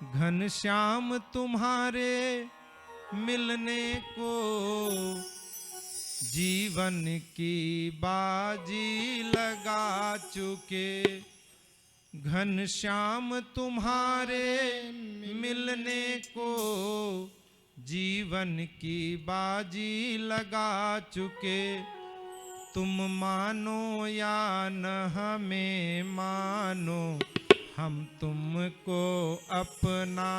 घनश्याम तुम्हारे मिलने को जीवन की बाजी लगा चुके। घनश्याम तुम्हारे मिलने को जीवन की बाजी लगा चुके। तुम मानो या न हमें मानो, हम तुमको अपना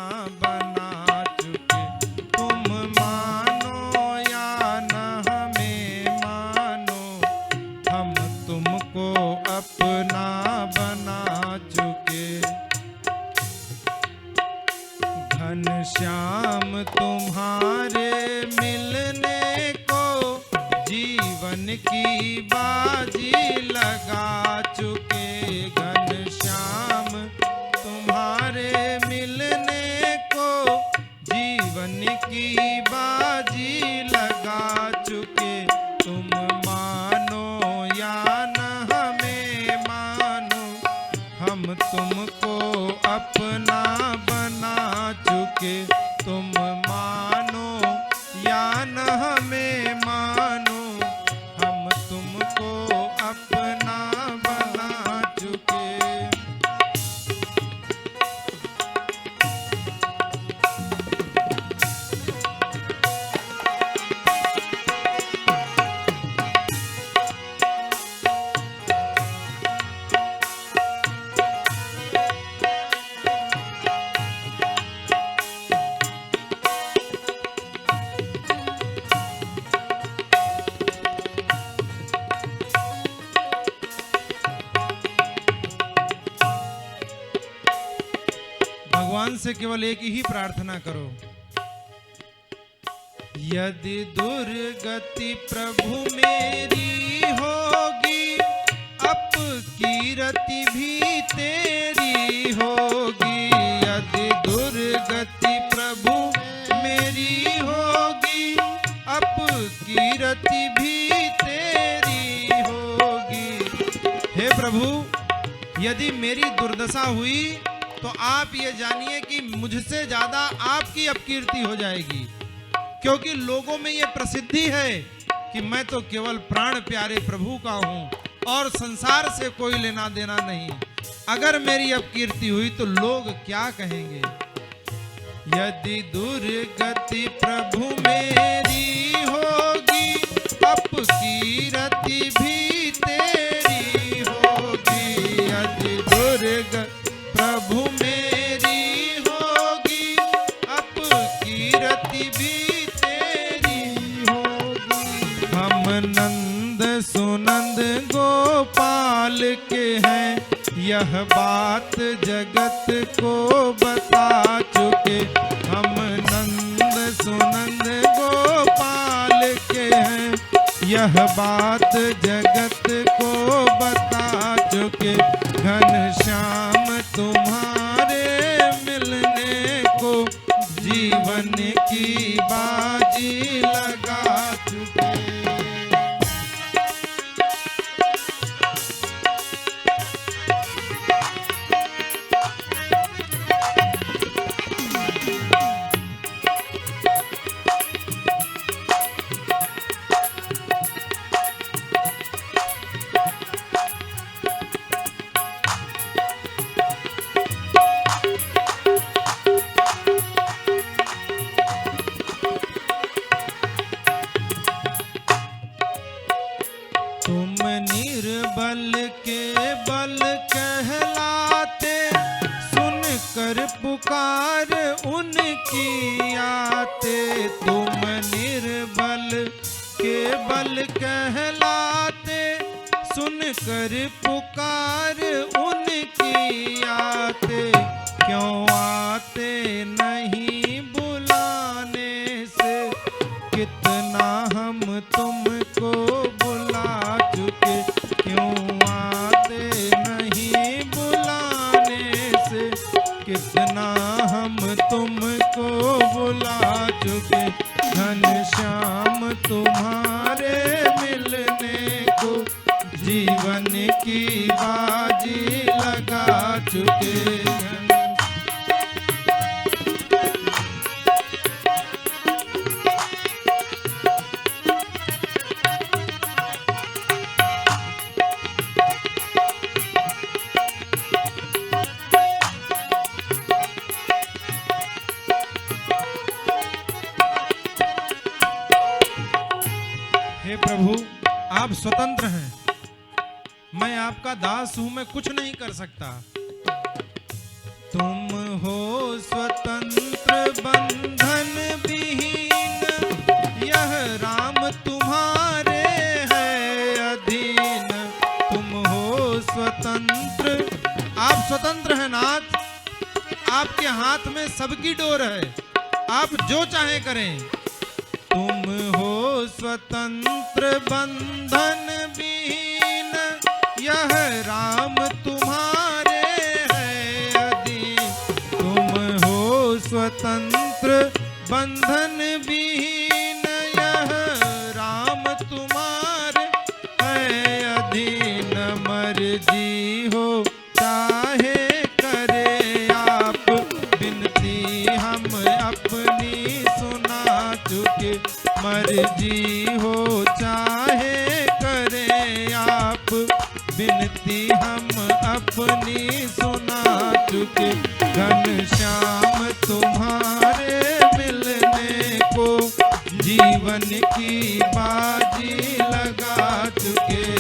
बना चुके। तुम मानो या न हमें मानो, हम तुमको अपना बना चुके। घनश्याम तुम्हारे मिलने को जीवन की बाजी लगा चुके। घनश्याम तुम्हारे मिलने को जीवन की बाजी लगा चुके। तुम मानो या न हमें मानो, हम तुमको अपना बना चुके। तुम मानो या न हमें मानो, हम तुमको अपना बना चुके। भगवान से केवल एक ही प्रार्थना करो, यदि दुर्गति प्रभु मेरी होगी, अपकीर्ति भी तेरी होगी। यदि दुर्गति प्रभु मेरी होगी, अपकीर्ति भी तेरी होगी। हे प्रभु, यदि मेरी दुर्दशा हुई तो आप ये जानिए कि मुझसे ज्यादा आपकी अपकीर्ति हो जाएगी, क्योंकि लोगों में ये प्रसिद्धि है कि मैं तो केवल प्राण प्यारे प्रभु का हूं और संसार से कोई लेना देना नहीं। अगर मेरी अपकीर्ति हुई तो लोग क्या कहेंगे। यदि दुर्गति प्रभु मेरी होगी, अपकीर्ति भी तेरी होगी। यदि दुर्गति प्रभु मेरी होगी, अपकीर्ति भी तेरी होगी। हम नंद सुनंद गोपाल के हैं, यह बात जगत को बता चुके। हम नंद सुनंद गोपाल के हैं, यह बात जगत को बता चुके। घनश्याम तुम्हारे मिलने को जीवन की बाजी लगा चुके। तुम निर्बल के बल कहलाते, सुन कर पुकार उनकी आते। तुम निर्बल के बल कहलाते, सुन कर पुकार उनकी आते। क्यों आते नहीं बुलाने से, कितना हम तुमको बुला चुके। क्यों आते नहीं बुलाने से, कितना हम तुमको बुला चुके। घनश्याम तुम्हारे मिलने को जीवन की बाजी लगा चुके। प्रभु आप स्वतंत्र हैं, मैं आपका दास हूं, मैं कुछ नहीं कर सकता। तुम हो स्वतंत्र बंधन विहीन, यह राम तुम्हारे है अधीन। तुम हो स्वतंत्र, आप स्वतंत्र हैं नाथ, आपके हाथ में सबकी डोर है, आप जो चाहे करें। तुम हो स्वतंत्र बंधन विहीन, यह राम तुम्हारे है अधीन। तुम हो स्वतंत्र बंधन विहीन, यह राम तुम्हारे है अधीन। मर्जी हो चाहे करे आप, बिनती हम अपनी सुना चुके। मर्जी हो चाहे करे आप, बिनती हम अपनी सुना चुके। घनश्याम तुम्हारे मिलने को जीवन की बाजी लगा चुके।